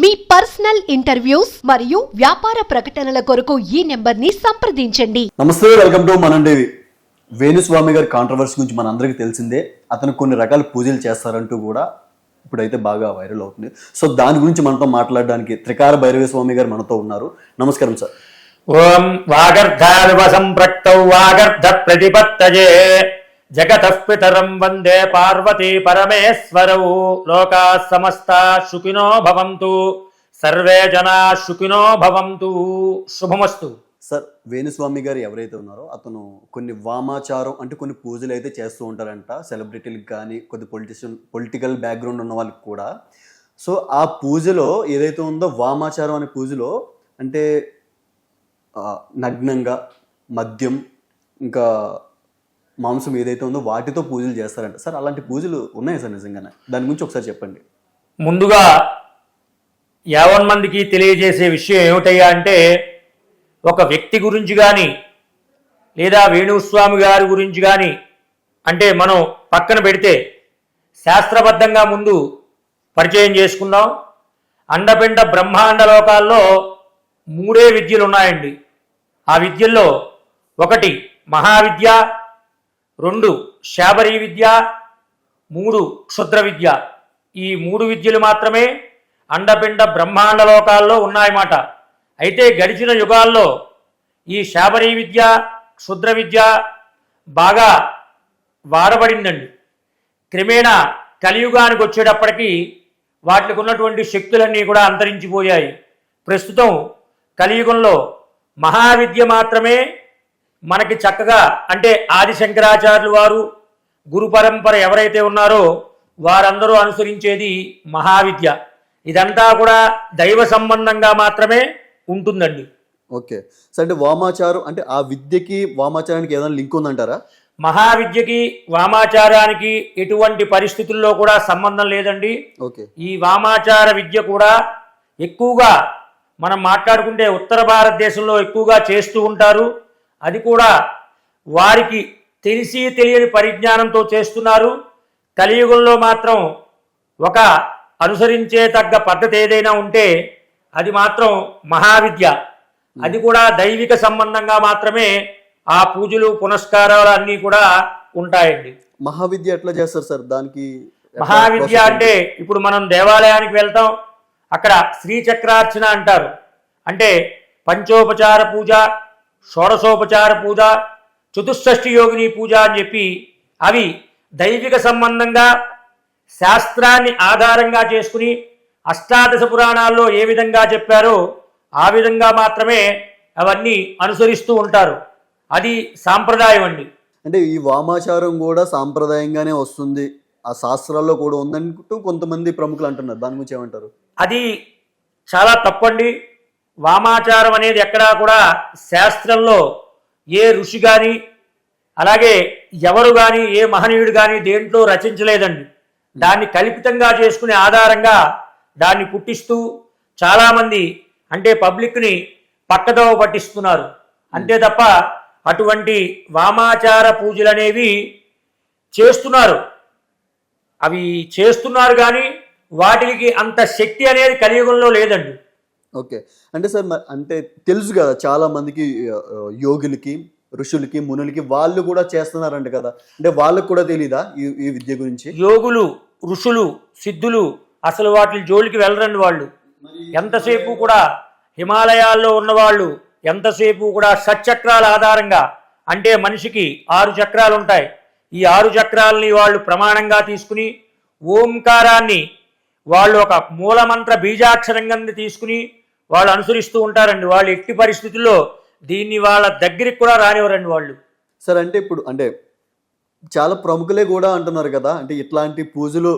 మీ personal interviews మరియు వ్యాపార ప్రకటనల కొరకు ఈ నెంబర్ ని సంప్రదించండి. నమస్తే, వెల్కమ్ టు మనం టీవీ. వేణుస్వామి గారి కాంట్రవర్సీ గురించి మనందరికీ తెలిసిందే. అతను కొన్ని రకాల పూజలు చేస్తారంటూ కూడా ఇప్పుడైతే బాగా వైరల్ అవుతుంది. సో దాని గురించి మనతో మాట్లాడడానికి త్రికార భైరవ స్వామి గారు మనతో ఉన్నారు. నమస్కారం సార్. ఓం వాగర్ధావివ సంప్రక్తౌ వాగర్ధ ప్రతిపత్తయే జగతః పితరం వందే పార్వతీ పరమేశ్వరౌ. లోకా సమస్తా సుఖినో భవంతు, సర్వే జనా సుఖినో భవంతు. శుభమస్తు. సార్, వేణుస్వామి గారు ఎవరైతే ఉన్నారో అతను కొన్ని వామాచారం అంటే కొన్ని పూజలు అయితే చేస్తూ ఉంటారంట, సెలబ్రిటీలకు కానీ కొద్ది పొలిటికల్ బ్యాక్గ్రౌండ్ ఉన్న వాళ్ళకి కూడా. సో ఆ పూజలో ఏదైతే ఉందో వామాచారం అనే పూజలో అంటే నగ్నంగా మద్యం ఇంకా మాంసం ఏదైతే ఉందో వాటితో పూజలు చేస్తారంట. సార్, అలాంటి పూజలు ఉన్నాయి సార్ నిజంగానే? దాని గురించి ఒకసారి చెప్పండి. ముందుగా 50 మందికి తెలియజేసే విషయం ఏమిటయ్యా అంటే, ఒక వ్యక్తి గురించి కానీ లేదా వేణుస్వామి గారి గురించి కానీ అంటే మనం పక్కన పెడితే శాస్త్రబద్ధంగా ముందు పరిచయం చేసుకుందాం. అండపిండ బ్రహ్మాండ లోకాల్లో 3 విద్యలు ఉన్నాయండి. ఆ విద్యల్లో 1 మహావిద్య, 2 శాబరీ విద్య, 3 క్షుద్ర విద్య. ఈ 3 విద్యలు మాత్రమే అండపిండ బ్రహ్మాండ లోకాల్లో ఉన్నాయన్నమాట. అయితే గడిచిన యుగాల్లో ఈ శాబరీ విద్య, క్షుద్ర విద్య బాగా వాడబడిందండి. క్రమేణా కలియుగానికి వచ్చేటప్పటికీ వాటికి ఉన్నటువంటి శక్తులన్నీ కూడా అంతరించిపోయాయి. ప్రస్తుతం కలియుగంలో మహావిద్య మాత్రమే మనకి చక్కగా అంటే ఆది శంకరాచార్యులు వారు గురు పరంపర ఎవరైతే ఉన్నారో వారందరూ అనుసరించేది మహావిద్య. ఇదంతా కూడా దైవ సంబంధంగా మాత్రమే ఉంటుందండి. ఓకే సార్, అంటే వామాచారం అంటే ఆ విద్యకి వామాచారానికి ఏదైనా లింక్ ఉందంటారా? మహావిద్యకి వామాచారానికి ఎటువంటి పరిస్థితుల్లో కూడా సంబంధం లేదండి. ఓకే. ఈ వామాచార విద్య కూడా ఎక్కువగా మనం మాట్లాడుకుంటే ఉత్తర భారతదేశంలో ఎక్కువగా చేస్తూ ఉంటారు. అది కూడా వారికి తెలిసి తెలియని పరిజ్ఞానంతో చేస్తున్నారు. కలియుగంలో మాత్రం ఒక అనుసరించే తగ్గ పద్ధతి ఏదైనా ఉంటే అది మాత్రం మహావిద్య. అది కూడా దైవిక సంబంధంగా మాత్రమే ఆ పూజలు పునస్కారాలు అన్నీ కూడా ఉంటాయండి. మహావిద్య ఎట్లా చేస్తారు సార్? దానికి మహావిద్య అంటే ఇప్పుడు మనం దేవాలయానికి వెళ్తాం, అక్కడ శ్రీచక్రార్చన అంటారు. అంటే పంచోపచార పూజ, షోడశోపచార పూజ, చతుషష్ఠి యోగిని పూజ అని చెప్పి అవి దైవిక సంబంధంగా శాస్త్రాన్ని ఆధారంగా చేసుకుని అష్టాదశ పురాణాల్లో ఏ విధంగా చెప్పారో ఆ విధంగా మాత్రమే అవన్నీ అనుసరిస్తూ ఉంటారు. అది సాంప్రదాయం అండి. అంటే ఈ వామాచారం కూడా సాంప్రదాయంగానే వస్తుంది, ఆ శాస్త్రాల్లో కూడా ఉందంటూ కొంతమంది ప్రముఖులు అంటున్నారు. దాని గురించి ఏమంటారు? అది చాలా తప్పండి. వామాచారం అనేది ఎక్కడా కూడా శాస్త్రంలో ఏ ఋషి కానీ అలాగే ఎవరు కానీ ఏ మహనీయుడు కానీ దేంట్లో రచించలేదండి. దాన్ని కల్పితంగా చేసుకునే ఆధారంగా దాన్ని పుట్టిస్తూ చాలామంది అంటే పబ్లిక్ని పక్కదోవ పట్టిస్తున్నారు. అంతే తప్ప అటువంటి వామాచార పూజలు అనేవి చేస్తున్నారు. అవి చేస్తున్నారు కానీ వాటికి అంత శక్తి అనేది కలియుగంలో లేదండి. ఓకే. అంటే సార్ అంటే తెలుసు కదా చాలా మందికి యోగులకి, ఋషులకి, మునులకి వాళ్ళు కూడా చేస్తున్నారంట కదా. అంటే వాళ్ళకు కూడా తెలీదా ఈ విద్య గురించి? యోగులు, ఋషులు, సిద్ధులు అసలు వాటి జోలికి వెళ్ళరండి. వాళ్ళు ఎంతసేపు కూడా హిమాలయాల్లో ఉన్నవాళ్ళు ఎంతసేపు కూడా షట్చక్రాల ఆధారంగా అంటే మనిషికి 6 చక్రాలు ఉంటాయి. ఈ 6 చక్రాలని వాళ్ళు ప్రమాణంగా తీసుకుని ఓంకారాన్ని వాళ్ళు ఒక మూలమంత్ర బీజాక్షరంగా తీసుకుని వాళ్ళు అనుసరిస్తూ ఉంటారండి. వాళ్ళు ఎట్టి పరిస్థితుల్లో దీన్ని వాళ్ళ దగ్గరికి కూడా రానివ్వరండి వాళ్ళు. సార్, అంటే ఇప్పుడు అంటే చాలా ప్రముఖులే కూడా అంటున్నారు కదా, అంటే ఇట్లాంటి పూజలు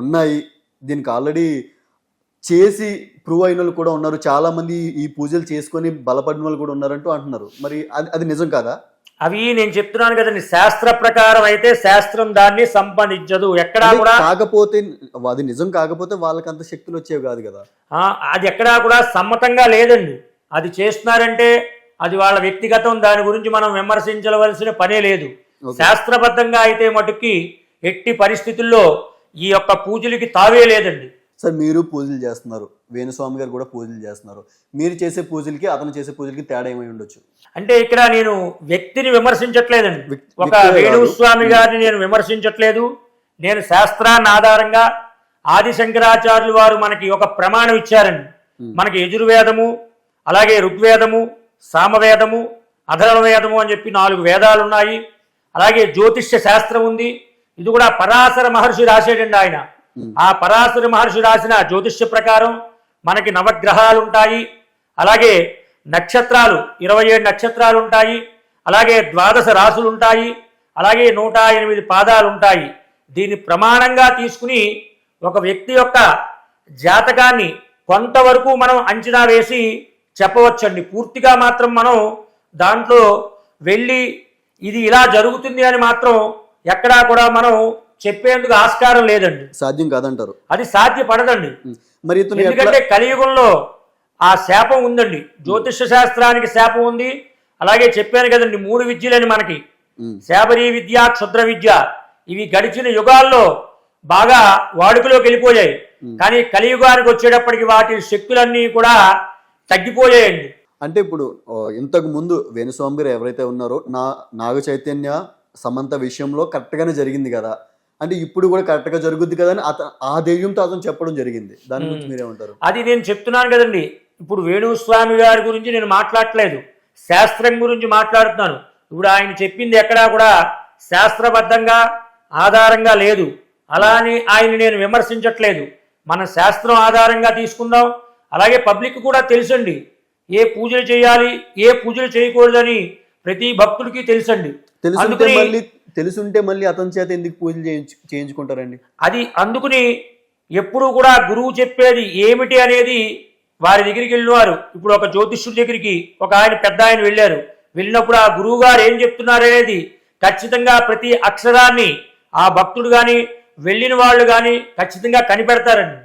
ఉన్నాయి, దీనికి ఆల్రెడీ చేసి ప్రూవ్ అయిన వాళ్ళు కూడా ఉన్నారు, చాలా మంది ఈ పూజలు చేసుకొని బలపడిన వాళ్ళు కూడా ఉన్నారంటూ అంటున్నారు. మరి అది నిజం కాదా? అవి నేను చెప్తున్నాను కదండి, శాస్త్ర ప్రకారం అయితే శాస్త్రం దాన్ని సంపాదించదు ఎక్కడా కూడా. కాకపోతే అది నిజం కాకపోతే వాళ్ళకి అంత శక్తులు వచ్చేవి కాదు కదా. అది ఎక్కడా కూడా సమ్మతంగా లేదండి. అది చేస్తున్నారంటే అది వాళ్ళ వ్యక్తిగతం, దాని గురించి మనం విమర్శించవలసిన పనే లేదు. శాస్త్రబద్ధంగా అయితే మటుకి ఎట్టి పరిస్థితుల్లో ఈ యొక్క పూజలకి తావే లేదండి. సార్ మీరు పూజలు చేస్తున్నారు, వేణుస్వామి గారు కూడా పూజలు చేస్తున్నారు. మీరు చేసే పూజలకి అతను చేసే పూజలకి తేడా ఏమై ఉండొచ్చు? అంటే ఇక్కడ నేను వ్యక్తిని విమర్శించట్లేదండి. ఒక వ్యక్తి వేణుస్వామి గారిని నేను విమర్శించట్లేదు. నేను శాస్త్రాన్ని ఆధారంగా ఆదిశంకరాచార్యులు వారు మనకి ఒక ప్రమాణం ఇచ్చారండి. మనకి యజుర్వేదము, అలాగే ఋగ్వేదము, సామవేదము, అధర్వ వేదము అని చెప్పి 4 వేదాలు ఉన్నాయి. అలాగే జ్యోతిష్య శాస్త్రం ఉంది. ఇది కూడా పరాశర మహర్షి రాసేటండి ఆయన. ఆ పరాశర మహర్షి రాసిన జ్యోతిష్య ప్రకారం మనకి నవగ్రహాలు ఉంటాయి, అలాగే నక్షత్రాలు 27 నక్షత్రాలు ఉంటాయి, అలాగే 12 రాసులు ఉంటాయి, అలాగే 108 పాదాలు ఉంటాయి. దీన్ని ప్రమాణంగా తీసుకుని ఒక వ్యక్తి యొక్క జాతకాన్ని కొంతవరకు మనం అంచనా వేసి చెప్పవచ్చండి. పూర్తిగా మాత్రం మనం దాంట్లో వెళ్ళి ఇది ఇలా జరుగుతుంది అని మాత్రం ఎక్కడా కూడా మనం చెప్పేందుకు ఆస్కారం లేదండి. సాధ్యం కాదంటారు? అది సాధ్యపడదండి. మరి ఇతను ఎందుకంటే కలియుగంలో ఆ శాపం ఉందండి. జ్యోతిష శాస్త్రానికి శాపం ఉంది. అలాగే చెప్పాను కదండి 3 విద్యలని మనకి, శాబరీ విద్య, క్షుద్ర విద్య. ఇవి గడిచిన యుగాల్లో బాగా వాడుకలోకి వెళ్ళిపోయాయి. కానీ కలియుగానికి వచ్చేటప్పటికి వాటి శక్తులన్నీ కూడా తగ్గిపోయాయండి. అంటే ఇప్పుడు ఇంతకు ముందు వేణుస్వామి గారు ఎవరైతే ఉన్నారో నాగ చైతన్య సమంత విషయంలో కరెక్ట్గానే జరిగింది కదా, అంటే ఇప్పుడు కూడా కరెక్ట్గా జరుగుద్ది కదా అని ఆ ధైర్యంతో అతను చెప్పడం జరిగింది. దాని గురించి మీరేమంటారు? అది నేను చెప్తున్నాను కదండి. ఇప్పుడు వేణుస్వామి గారి గురించి నేను మాట్లాడట్లేదు, శాస్త్రం గురించి మాట్లాడుతున్నాను. ఇప్పుడు ఆయన చెప్పింది ఎక్కడా కూడా శాస్త్రబద్ధంగా ఆధారంగా లేదు. అలా అని ఆయన నేను విమర్శించట్లేదు. మన శాస్త్రం ఆధారంగా తీసుకుందాం. అలాగే పబ్లిక్ కూడా తెలుసండి ఏ పూజలు చేయాలి, ఏ పూజలు చేయకూడదని ప్రతి భక్తుడికి తెలుసండి. తెలుసుంటే మళ్ళీ అతని చేత ఎందుకు పూజలు చేయించుకుంటారండి? అది అందుకుని ఎప్పుడు కూడా గురువు చెప్పేది ఏమిటి అనేది వారి దగ్గరికి వెళ్ళినారు. ఇప్పుడు ఒక జ్యోతిష్యుడి దగ్గరికి ఒక ఆయన పెద్ద ఆయన వెళ్ళారు. వెళ్ళినప్పుడు ఆ గురువు గారు ఏం చెప్తున్నారు అనేది ఖచ్చితంగా ప్రతి అక్షరాన్ని ఆ భక్తుడు కానీ వెళ్ళిన వాళ్ళు కానీ ఖచ్చితంగా కనిపెడతారండి.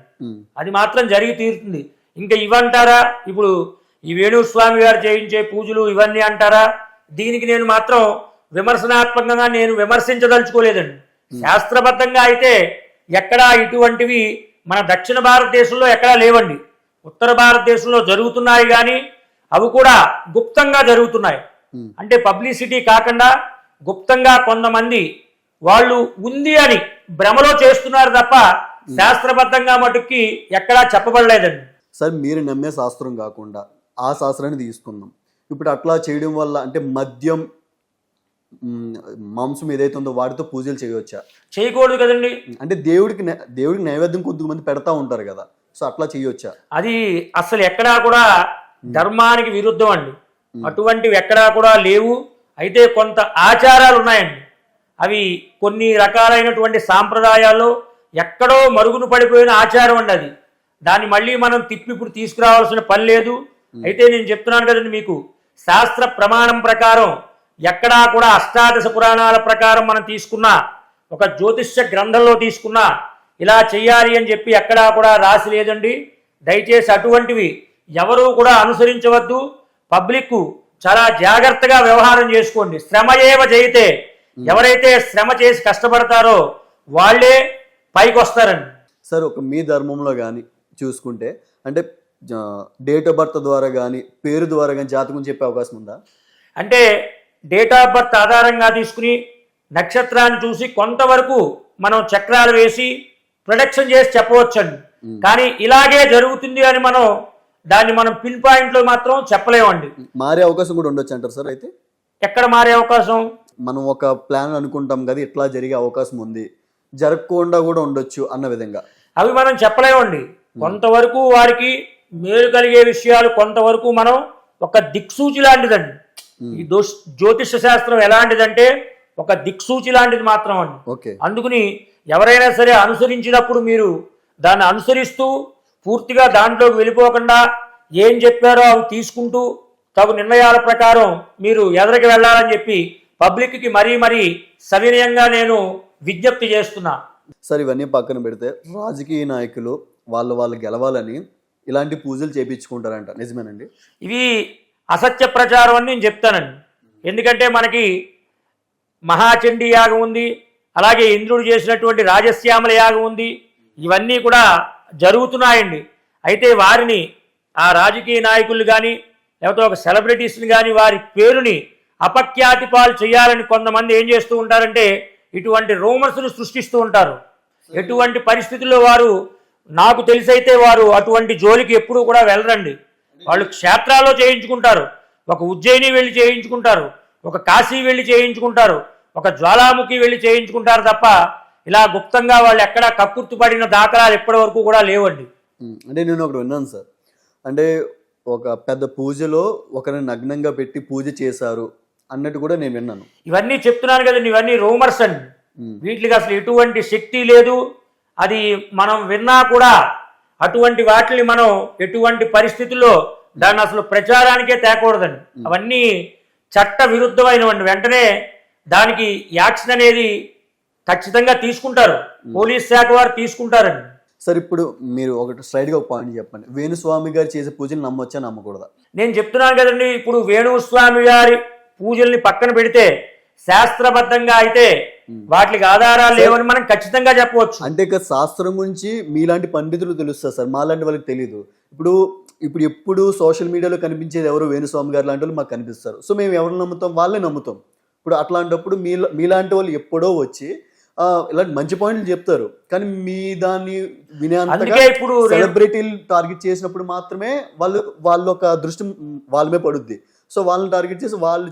అది మాత్రం జరిగి తీరుతుంది. ఇంకా ఇవంటారా, ఇప్పుడు ఈ వేణుస్వామి గారు చేయించే పూజలు ఇవన్నీ అంటారా? దీనికి నేను మాత్రం విమర్శనాత్మకంగా నేను విమర్శించదలుచుకోలేదండి. శాస్త్రబద్ధంగా అయితే ఎక్కడా ఇటువంటివి మన దక్షిణ భారతదేశంలో ఎక్కడా లేవండి. ఉత్తర భారతదేశంలో జరుగుతున్నాయి, కానీ అవి కూడా గుప్తంగా జరుగుతున్నాయి. అంటే పబ్లిసిటీ కాకుండా గుప్తంగా కొంతమంది వాళ్ళు ఉంది అని భ్రమలో చేస్తున్నారు తప్ప శాస్త్రబద్ధంగా మటుకి ఎక్కడా చెప్పబడలేదండి. సార్ మీరు నమ్మే శాస్త్రం కాకుండా ఆ శాస్త్రాన్ని తీసుకుందాం. ఇప్పుడు అట్లా చేయడం వల్ల అంటే మద్యం, మాంసం ఏదైతే ఉందో వాటితో పూజలు చేయవచ్చా? చేయకూడదు కదండి. అంటే దేవుడికి నైవేద్యం కొంతమంది పెడతా ఉంటారు కదా, సో అట్లా చేయవచ్చా? అది అసలు ఎక్కడా కూడా ధర్మానికి విరుద్ధం అండి. అటువంటివి ఎక్కడా కూడా లేవు. అయితే కొంత ఆచారాలు ఉన్నాయండి. అవి కొన్ని రకాలైనటువంటి సాంప్రదాయాల్లో ఎక్కడో మరుగున పడిపోయిన ఆచారం అండి. అది దాన్ని మళ్ళీ మనం తిప్పి ఇప్పుడు తీసుకురావాల్సిన పని లేదు. అయితే నేను చెప్తున్నాను కదండి మీకు, శాస్త్ర ప్రమాణం ప్రకారం ఎక్కడా కూడా అష్టాదశ పురాణాల ప్రకారం మనం తీసుకున్నా, ఒక జ్యోతిష్య గ్రంథంలో తీసుకున్నా ఇలా చెయ్యాలి అని చెప్పి ఎక్కడా కూడా రాసి లేదండి. దయచేసి అటువంటివి ఎవరూ కూడా అనుసరించవద్దు. పబ్లిక్ చాలా జాగ్రత్తగా వ్యవహారం చేసుకోండి. శ్రమ ఏవ జయితే, ఎవరైతే శ్రమ చేసి కష్టపడతారో వాళ్ళే పైకి వస్తారండి. సార్ ఒక మీ ధర్మంలో కానీ చూసుకుంటే అంటే డేట్ ఆఫ్ బర్త్ ద్వారా కానీ పేరు ద్వారా కానీ జాతకం చెప్పే అవకాశం ఉందా? అంటే డేట్ ఆఫ్ బర్త్ ఆధారంగా తీసుకుని నక్షత్రాన్ని చూసి కొంతవరకు మనం చక్రాలు వేసి ప్రొడక్షన్ చేసి చెప్పవచ్చండి. కానీ ఇలాగే జరుగుతుంది అని దాన్ని మనం పిన్ పాయింట్లో మాత్రం చెప్పలేమండి. మారే అవకాశం కూడా ఉండొచ్చు అంటారు సార్? అయితే ఎక్కడ మారే అవకాశం? మనం ఒక ప్లాన్ అనుకుంటాం కదా, ఇట్లా జరిగే అవకాశం ఉంది, జరగకుండా కూడా ఉండొచ్చు అన్న విధంగా అవి మనం చెప్పలేమండి. కొంతవరకు వారికి మేలు కలిగే విషయాలు కొంతవరకు మనం ఒక దిక్సూచి లాంటిదండి. ఈ జ్యోతిష శాస్త్రం ఎలాంటిదంటే ఒక దిక్సూచి లాంటిది మాత్రం అండి. అందుకని ఎవరైనా సరే అనుసరించినప్పుడు మీరు దాన్ని అనుసరిస్తూ పూర్తిగా దాంట్లోకి వెళ్ళిపోకుండా ఏం చెప్పారో అవి తీసుకుంటూ తగు నిర్ణయాల ప్రకారం మీరు ఎదరికి వెళ్ళాలని చెప్పి పబ్లిక్కి మరీ సవినయంగా నేను విజ్ఞప్తి చేస్తున్నా. సార్ ఇవన్నీ పక్కన పెడితే రాజకీయ నాయకులు వాళ్ళు గెలవాలని ఇలాంటి పూజలు చేయించుకుంటారంట, నిజమేనండి? ఇవి అసత్య ప్రచారం అని నేను చెప్తానండి. ఎందుకంటే మనకి మహాచండీ యాగం ఉంది, అలాగే ఇంద్రుడు చేసినటువంటి రాజశ్యామల యాగం ఉంది. ఇవన్నీ కూడా జరుగుతున్నాయండి. అయితే వారిని ఆ రాజకీయ నాయకులు కానీ లేకపోతే ఒక సెలబ్రిటీస్ని కానీ వారి పేరుని అపఖ్యాతి పాలు చేయాలని కొంతమంది ఏం చేస్తూ ఉంటారంటే ఇటువంటి రూమర్స్ను సృష్టిస్తూ ఉంటారు. ఎటువంటి పరిస్థితుల్లో వారు నాకు తెలిసైతే వారు అటువంటి జోలికి ఎప్పుడూ కూడా వెళ్ళరండి. వాళ్ళు క్షేత్రాల్లో చేయించుకుంటారు, ఒక ఉజ్జయిని వెళ్ళి చేయించుకుంటారు, ఒక కాశీ వెళ్ళి చేయించుకుంటారు, ఒక జ్వాలాముఖి వెళ్ళి చేయించుకుంటారు తప్ప ఇలా గుప్తంగా వాళ్ళు ఎక్కడా కక్కుర్తిపడిన దాఖలాలు ఎప్పటి వరకు కూడా లేవండి. అంటే నేను ఒకటి విన్నాను సార్, అంటే ఒక పెద్ద పూజలో ఒకరిని నగ్నంగా పెట్టి పూజ చేశారు అన్నట్టు కూడా నేను విన్నాను. ఇవన్నీ చెప్తున్నాను కదండి, ఇవన్నీ రూమర్స్ అండి. వీటికి అసలు ఎటువంటి శక్తి లేదు. అది మనం విన్నా కూడా అటువంటి వాటిని మనం ఎటువంటి పరిస్థితుల్లో దాన్ని అసలు ప్రచారానికే తేకూడదండి. అవన్నీ చట్ట విరుద్ధమైనవండి. వెంటనే దానికి యాక్షన్ అనేది ఖచ్చితంగా తీసుకుంటారు, పోలీస్ శాఖ వారు తీసుకుంటారండి. సార్ ఇప్పుడు మీరు ఒకటి స్ట్రైట్గా ఒక పాయింట్ చెప్పండి, వేణుస్వామి గారు చేసే పూజలు నమ్మొచ్చా నమ్మకూడదా? నేను చెప్తున్నాను కదండి, ఇప్పుడు వేణుస్వామి గారి పూజల్ని పక్కన పెడితే శాస్త్రబద్ధంగా అయితే వాటికి ఆధారాలు లేవని మనం ఖచ్చితంగా చెప్పవచ్చు. అంటే ఇక శాస్త్రం గురించి మీలాంటి పండితులు తెలుస్తారు సార్, మాలాంటి వాళ్ళకి తెలియదు. ఇప్పుడు ఎప్పుడు సోషల్ మీడియాలో కనిపించేది ఎవరు వేణుస్వామి గారు లాంటి వాళ్ళు మాకు కనిపిస్తారు. సో మేము ఎవరు నమ్ముతాం? వాళ్ళే నమ్ముతాం. ఇప్పుడు అట్లాంటప్పుడు మీలాంటి వాళ్ళు ఎప్పుడో వచ్చి ఇలాంటి మంచి పాయింట్లు చెప్తారు, కానీ మీ దాన్ని వినేంతగా ఇప్పుడు సెలబ్రిటీలు టార్గెట్ చేసినప్పుడు మాత్రమే వాళ్ళు ఒక దృష్టి వాళ్ళ మీద పడుద్ది. సో వాళ్ళని టార్గెట్ చేసి వాళ్ళు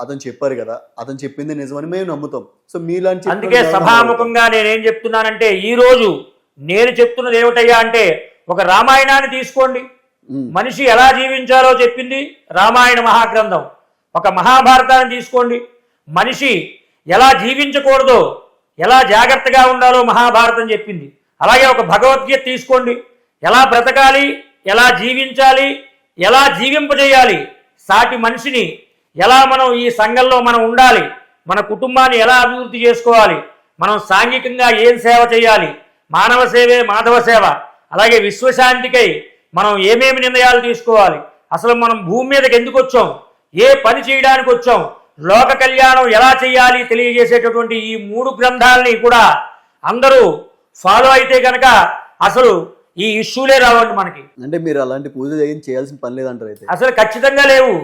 అతను చెప్పారు కదా, అతను చెప్పింది నిజమని మేము నమ్ముతాం. సో మీలాంటి అందుకే సభాముఖంగా నేనేం చెప్తున్నానంటే ఈ రోజు నేను చెప్తున్నది ఏమిటయ్యా అంటే ఒక రామాయణాన్ని తీసుకోండి. మనిషి ఎలా జీవించాలో చెప్పింది రామాయణ మహాగ్రంథం. ఒక మహాభారతాన్ని తీసుకోండి, మనిషి ఎలా జీవించకూడదో ఎలా జాగ్రత్తగా ఉండాలో మహాభారతం చెప్పింది. అలాగే ఒక భగవద్గీత తీసుకోండి, ఎలా బ్రతకాలి, ఎలా జీవించాలి, ఎలా జీవింపజేయాలి, సాటి మనిషిని ఎలా మనం ఈ సంఘంలో మనం ఉండాలి, మన కుటుంబాన్ని ఎలా అభివృద్ధి చేసుకోవాలి, మనం సాంఘికంగా ఏం సేవ చేయాలి, మానవ సేవే మాధవ సేవ, అలాగే విశ్వశాంతికై మనం ఏమేమి నిర్ణయాలు తీసుకోవాలి, అసలు మనం భూమి మీదకి ఎందుకు వచ్చాం, ఏ పని చేయడానికి వచ్చాం, లోక కళ్యాణం ఎలా చేయాలి తెలియజేసేటటువంటి ఈ 3 గ్రంథాలని కూడా అందరూ ఫాలో అయితే కనుక అసలు ఈ ఇష్యూలే రావండి మనకి. అంటే మీరు అలాంటి పూజ చేయాల్సిన పని లేదంటారు అయితే? అసలు ఖచ్చితంగా లేవు.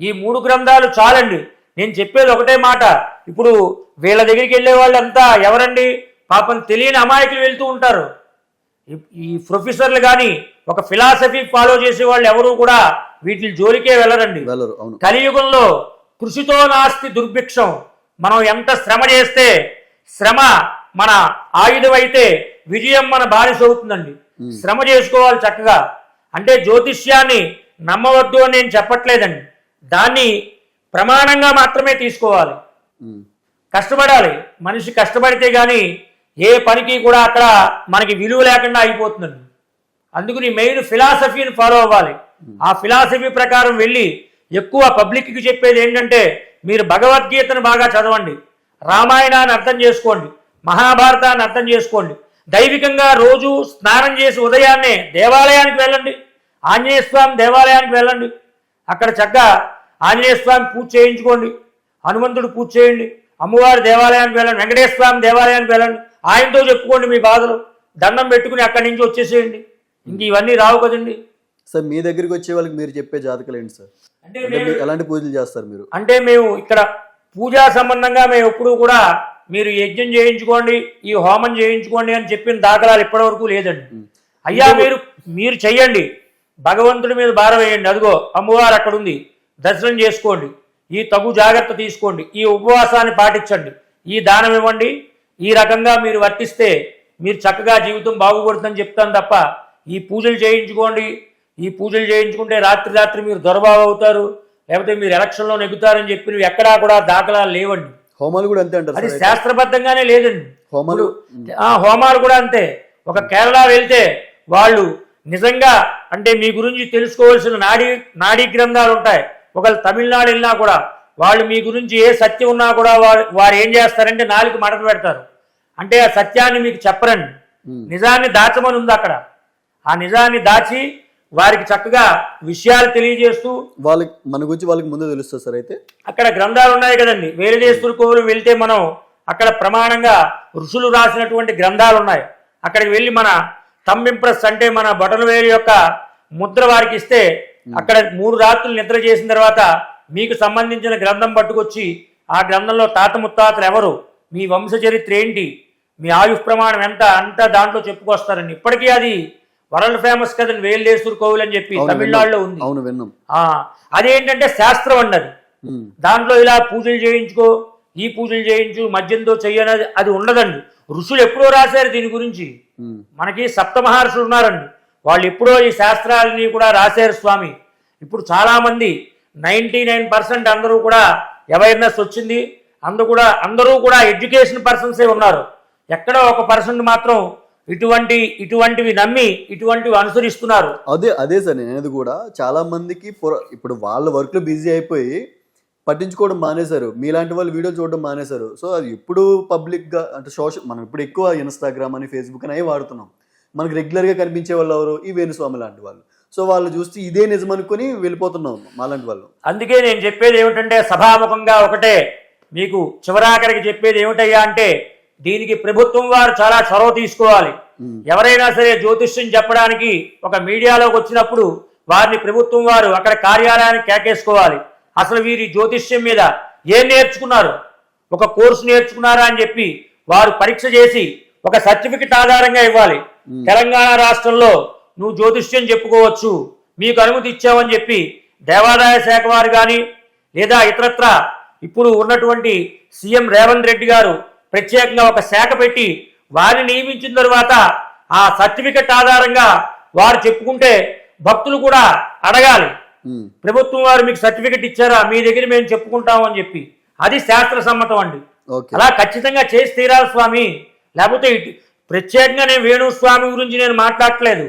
ఈ 3 గ్రంథాలు చాలండి. నేను చెప్పేది ఒకటే మాట, ఇప్పుడు వీళ్ళ దగ్గరికి వెళ్ళే వాళ్ళంతా ఎవరండి? పాపం తెలియని అమాయకులు వెళ్తూ ఉంటారు. ఈ ప్రొఫెసర్లు కానీ ఒక ఫిలాసఫీ ఫాలో చేసే వాళ్ళు ఎవరు కూడా వీటి జోలికే వెళ్ళరండి. కలియుగంలో కృషితో నాస్తి దుర్భిక్షం. మనం ఎంత శ్రమ చేస్తే శ్రమ మన ఆయుధం అయితే విజయం మన బానిస అవుతుందండి. శ్రమ చేసుకోవాలి చక్కగా. అంటే జ్యోతిష్యాన్ని నమ్మవద్దు అని నేను చెప్పట్లేదండి, దాన్ని ప్రమాణంగా మాత్రమే తీసుకోవాలి. కష్టపడాలి, మనిషి కష్టపడితే కానీ ఏ పనికి కూడా అక్కడ మనకి విలువ లేకుండా అయిపోతుందండి. అందుకని మెయిన్ ఫిలాసఫీని ఫాలో అవ్వాలి. ఆ ఫిలాసఫీ ప్రకారం వెళ్ళి ఎక్కువ పబ్లిక్కి చెప్పేది ఏంటంటే మీరు భగవద్గీతను బాగా చదవండి, రామాయణాన్ని అర్థం చేసుకోండి, మహాభారతాన్ని అర్థం చేసుకోండి. దైవికంగా రోజు స్నానం చేసి ఉదయాన్నే దేవాలయానికి వెళ్ళండి, ఆంజనేయ స్వామి దేవాలయానికి వెళ్ళండి. అక్కడ చక్కగా ఆంజనేయ స్వామి పూజ చేయించుకోండి, హనుమంతుడు పూజ చేయండి, అమ్మవారి దేవాలయానికి వెళ్ళండి, వెంకటేశ్వర స్వామి దేవాలయానికి వెళ్ళండి. ఆయనతో చెప్పుకోండి మీ బాధలు, దండం పెట్టుకుని అక్కడి నుంచి వచ్చేసేయండి. ఇంక ఇవన్నీ రావు కదండి. సార్ మీ దగ్గరికి వచ్చే వాళ్ళకి మీరు చెప్పే జాతకాలు ఏంటి సార్? అంటే ఎలాంటి పూజలు చేస్తారు మీరు? అంటే మేము ఇక్కడ పూజా సంబంధంగా మేము ఎప్పుడూ కూడా మీరు యజ్ఞం చేయించుకోండి, ఈ హోమం చేయించుకోండి అని చెప్పిన దాఖలాలు ఇప్పటివరకు లేదండి. అయ్యా మీరు చెయ్యండి, భగవంతుడి మీద భారం వేయండి, అదిగో అమ్మవారు అక్కడ ఉంది, దర్శనం చేసుకోండి, ఈ తగు జాగ్రత్త తీసుకోండి, ఈ ఉపవాసాన్ని పాటించండి, ఈ దానం ఇవ్వండి, ఈ రకంగా మీరు వర్తిస్తే మీరు చక్కగా జీవితం బాగుపడుతుందని చెప్తాను తప్ప ఈ పూజలు చేయించుకోండి, ఈ పూజలు చేయించుకుంటే రాత్రి మీరు దొరబాబు అవుతారు, లేకపోతే మీరు ఎలక్షన్లో నెగ్గుతారని చెప్పి ఎక్కడా కూడా దాఖలాలు లేవండి. హోమాలు కూడా అంతే అంటారు? అది శాస్త్రబద్ధంగానే లేదండి. హోమాలు కూడా అంతే. ఒక కేరళ వెళ్తే వాళ్ళు నిజంగా అంటే మీ గురించి తెలుసుకోవాల్సిన నాడీ గ్రంథాలు ఉంటాయి. ఒకవేళ తమిళనాడు వెళ్ళినా కూడా వాళ్ళు మీ గురించి ఏ సత్యం ఉన్నా కూడా వారు ఏం చేస్తారంటే నాలుగు మడత పెడతారు. అంటే ఆ సత్యాన్ని మీకు చెప్పరండి, నిజాన్ని దాచమని ఉంది అక్కడ. ఆ నిజాన్ని దాచి వారికి చక్కగా విషయాలు తెలియజేస్తూ వాళ్ళకి మన గురించి వాళ్ళకి ముందు తెలుస్తుంది సార్. అయితే అక్కడ గ్రంథాలు ఉన్నాయి కదండి, వేలుదేశుల కోవెలు వెళ్తే మనం అక్కడ ప్రమాణంగా ఋషులు రాసినటువంటి గ్రంథాలు ఉన్నాయి. అక్కడికి వెళ్ళి మన థంబ్ ఇంప్రెస్ అంటే మన బొటనవేలు యొక్క ముద్ర వారికి ఇస్తే అక్కడ 3 రాత్రులు నిద్ర చేసిన తర్వాత మీకు సంబంధించిన గ్రంథం పట్టుకొచ్చి ఆ గ్రంథంలో తాత ముత్తాతలు ఎవరు, మీ వంశ చరిత్ర ఏంటి, మీ ఆయుష్ ప్రమాణం ఎంత అంతా దాంట్లో చెప్పుకొస్తారండి. ఇప్పటికీ అది వరల్డ్ ఫేమస్ కదండి, వేల్లేశ్వర కోవిల్ అని చెప్పి తమిళనాడులో ఉంది. అవును, విన్నాం. అదేంటంటే శాస్త్రం అన్నది. దాంట్లో ఇలా పూజలు చేయించుకో, ఈ పూజలు చేయించు, మద్యంతో చెయ్యనది అది ఉండదండి. ఋషులు ఎప్పుడో రాశారు దీని గురించి. మనకి సప్తమహర్షులు ఉన్నారండి, వాళ్ళు ఎప్పుడో ఈ శాస్త్రాలని కూడా రాశారు స్వామి. ఇప్పుడు చాలా మంది 99% అందరూ కూడా అవేర్నెస్ వచ్చింది. అందరూ కూడా ఎడ్యుకేషన్ పర్సన్సే ఉన్నారు. ఎక్కడో 1% మాత్రం ఇటువంటివి నమ్మి ఇటువంటివి అనుసరిస్తున్నారు. అదే సార్ నేను అనేది కూడా. చాలా మందికి ఇప్పుడు వాళ్ళ వర్క్ లో బిజీ అయిపోయి పట్టించుకోవడం మానేశారు. మీలాంటి వాళ్ళు వీడియోలు చూడడం మానేశారు. సో అది ఇప్పుడు పబ్లిక్ గా అంటే మనం ఇప్పుడు ఎక్కువ ఇన్స్టాగ్రామ్ అని ఫేస్బుక్ అని అవి వాడుతున్నాం. మనకు రెగ్యులర్ గా కనిపించే వాళ్ళు ఎవరు, ఈ వేణుస్వామి లాంటి వాళ్ళు. సో వాళ్ళు చూస్తే ఇదే నిజం అనుకుని వెళ్ళిపోతున్నాం మాలాంటి వాళ్ళు. అందుకే నేను చెప్పేది ఏమిటంటే సభాముఖంగా ఒకటే మీకు చివరాఖరికి చెప్పేది ఏమిటయ్యా అంటే, దీనికి ప్రభుత్వం వారు చాలా చొరవ తీసుకోవాలి. ఎవరైనా సరే జ్యోతిష్యం చెప్పడానికి ఒక మీడియాలోకి వచ్చినప్పుడు వారిని ప్రభుత్వం వారు అక్కడ కార్యాలయానికి కేకేసుకోవాలి. అసలు వీరి జ్యోతిష్యం మీద ఏం నేర్చుకున్నారు, ఒక కోర్సు నేర్చుకున్నారా అని చెప్పి వారు పరీక్ష చేసి ఒక సర్టిఫికెట్ ఆధారంగా ఇవ్వాలి. తెలంగాణ రాష్ట్రంలో నువ్వు జ్యోతిష్యం చెప్పుకోవచ్చు, మీకు అనుమతి ఇచ్చామని చెప్పి దేవాదాయ శాఖ వారు కానీ లేదా ఇతరత్ర ఇప్పుడు ఉన్నటువంటి సీఎం రేవంత్ రెడ్డి గారు ప్రత్యేకంగా ఒక శాఖ పెట్టి వారిని నియమించిన తర్వాత ఆ సర్టిఫికెట్ ఆధారంగా వారు చెప్పుకుంటే భక్తులు కూడా అడగాలి, ప్రభుత్వం వారు మీకు సర్టిఫికెట్ ఇచ్చారా, మీ దగ్గర మేము చెప్పుకుంటాం అని చెప్పి. అది శాస్త్ర సమ్మతం అండి. అలా ఖచ్చితంగా చేసి తీరాలి స్వామి. లేకపోతే ప్రత్యేకంగా నేను వేణుస్వామి గురించి నేను మాట్లాడట్లేదు.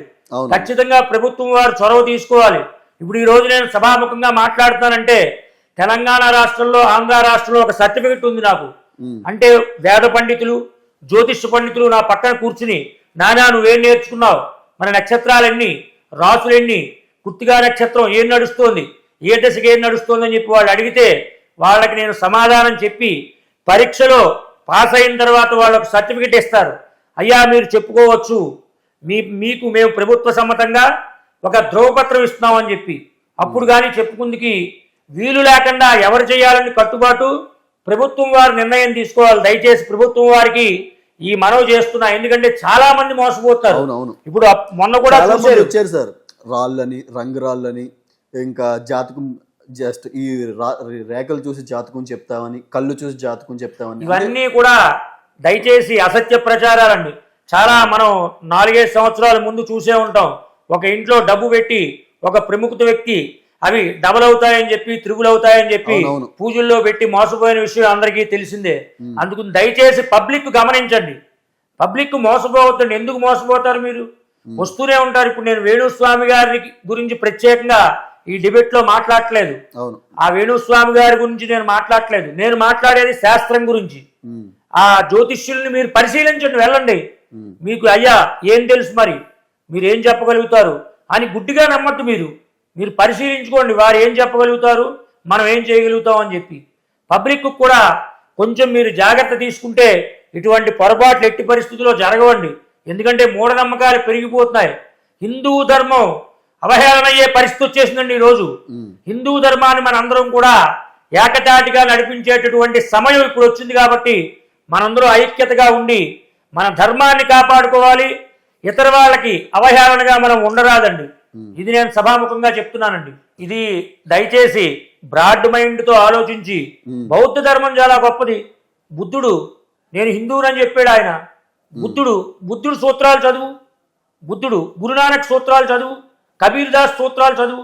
ఖచ్చితంగా ప్రభుత్వం వారు చొరవ తీసుకోవాలి. ఇప్పుడు ఈ రోజు నేను సభాముఖంగా మాట్లాడుతానంటే తెలంగాణ రాష్ట్రంలో, ఆంధ్ర రాష్ట్రంలో ఒక సర్టిఫికెట్ ఉంది నాకు. అంటే వేద పండితులు, జ్యోతిష పండితులు నా పక్కన కూర్చుని, నానా నువ్వేం నేర్చుకున్నావు, మన నక్షత్రాలెన్ని, రాసులెన్ని, కృత్తికా నక్షత్రం ఏం నడుస్తోంది, ఏ దశకి ఏం నడుస్తోంది అని చెప్పి వాళ్ళు అడిగితే వాళ్ళకి నేను సమాధానం చెప్పి పరీక్షలో పాస్ అయిన తర్వాత వాళ్ళకు సర్టిఫికెట్ ఇస్తారు. అయ్యా మీరు చెప్పుకోవచ్చు, మీకు మేము ప్రభుత్వ సమ్మతంగా ఒక ధ్రువపత్రం ఇస్తున్నామని చెప్పి. అప్పుడు కానీ చెప్పుకుందికి వీలు లేకుండా ఎవరు చేయాలని కట్టుబాటు ప్రభుత్వం వారు నిర్ణయం తీసుకోవాలి. దయచేసి ప్రభుత్వం వారికి ఈ మనవి చేస్తున్నా. ఎందుకంటే చాలా మంది మోసపోతారు. ఇప్పుడు మొన్న కూడా వచ్చారు సార్, రాళ్ళని, రంగురాళ్ళని, ఇంకా జాతకం జస్ట్ ఈ రేఖలు చూసి జాతకం చెప్తామని, కళ్ళు చూసి జాతకం చెప్తామని, ఇవన్నీ కూడా దయచేసి అసత్య ప్రచారాలండి. చాలా మనం 4-5 సంవత్సరాల ముందు చూసే ఉంటాం. ఒక ఇంట్లో డబ్బు పెట్టి ఒక ప్రముఖ వ్యక్తి అవి డబల్ అవుతాయని చెప్పి, త్రిబుల్ అవుతాయని చెప్పి పూజల్లో పెట్టి మోసపోయిన విషయం అందరికీ తెలిసిందే. అందుకు దయచేసి పబ్లిక్ గమనించండి. పబ్లిక్ మోసపోవద్దండి. ఎందుకు మోసపోతారు మీరు? వస్తూనే ఉంటారు. ఇప్పుడు నేను వేణుస్వామి గారి గురించి ప్రత్యేకంగా ఈ డిబేట్ లో మాట్లాడట్లేదు. ఆ వేణుస్వామి గారి గురించి నేను మాట్లాడట్లేదు. నేను మాట్లాడేది శాస్త్రం గురించి. ఆ జ్యోతిష్యుల్ని మీరు పరిశీలించండి, వెళ్ళండి. మీకు అయ్యా ఏం తెలుసు, మరి మీరు ఏం చెప్పగలుగుతారు అని గుడ్డిగా నమ్మద్దు. మీరు పరిశీలించుకోండి, వారు ఏం చెప్పగలుగుతారు, మనం ఏం చేయగలుగుతాం అని చెప్పి. పబ్లిక్ కూడా కొంచెం మీరు జాగ్రత్త తీసుకుంటే ఇటువంటి పొరపాట్లు ఎట్టి పరిస్థితుల్లో జరగవండి. ఎందుకంటే మూఢనమ్మకాలు పెరిగిపోతున్నాయి. హిందూ ధర్మం అవహేళన అయ్యే పరిస్థితి వచ్చేసిందండి ఈరోజు. హిందూ ధర్మాన్ని మన అందరం కూడా ఏకతాటిగా నడిపించేటటువంటి సమయం ఇప్పుడు వచ్చింది. కాబట్టి మనందరూ ఐక్యతగా ఉండి మన ధర్మాన్ని కాపాడుకోవాలి. ఇతర వాళ్ళకి అవహేళనగా మనం ఉండరాదండి. ఇది నేను సభాముఖంగా చెప్తున్నానండి. ఇది దయచేసి బ్రాడ్ మైండ్తో ఆలోచించి, బౌద్ధ ధర్మం చాలా గొప్పది. బుద్ధుడు నేను హిందువునని చెప్పాడు ఆయన. బుద్ధుడు సూత్రాలు చదువు, బుద్ధుడు గురునానక్ సూత్రాలు చదువు, కబీర్ దాస్ సూత్రాలు చదువు.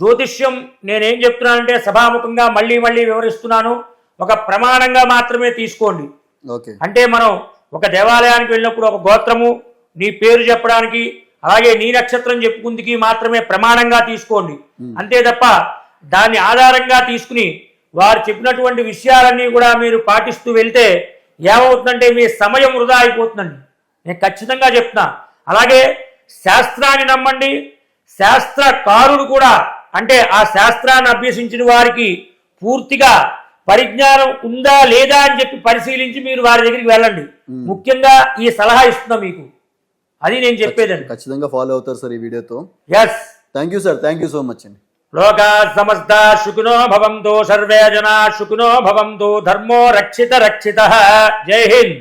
జ్యోతిష్యం నేనేం చెప్తున్నానంటే సభాముఖంగా మళ్ళీ వివరిస్తున్నాను, ఒక ప్రమాణంగా మాత్రమే తీసుకోండి. అంటే మనం ఒక దేవాలయానికి వెళ్ళినప్పుడు ఒక గోత్రము, నీ పేరు చెప్పడానికి, అలాగే నీ నక్షత్రం చెప్పుకుందికి మాత్రమే ప్రమాణంగా తీసుకోండి. అంతే తప్ప దాన్ని ఆధారంగా తీసుకుని వారు చెప్పినటువంటి విషయాలన్నీ కూడా మీరు పాటిస్తూ వెళ్తే ఏమవుతుందంటే మీ సమయం వృధా అయిపోతుందండి. నేను ఖచ్చితంగా చెప్తున్నా. అలాగే శాస్త్రాన్ని నమ్మండి. శాస్త్రకారుడు కూడా, అంటే ఆ శాస్త్రాన్ని అభ్యసించిన వారికి పూర్తిగా పరిజ్ఞానం ఉందా లేదా అని చెప్పి పరిశీలించి మీరు వారి దగ్గరికి వెళ్ళండి. ముఖ్యంగా ఈ సలహా ఇస్తున్నా మీకు. అది నేను చెప్పేదండి. ఖచ్చితంగా ఫాలో అవుతారు సార్ ఈ వీడియోతో. Yes. Thank you sir, thank you so much అండి. లోకా సమస్తా సుఖినో భవంతు, సర్వే జనా సుఖినో భవంతు, ధర్మో రక్షిత రక్షితః. జై హింద్.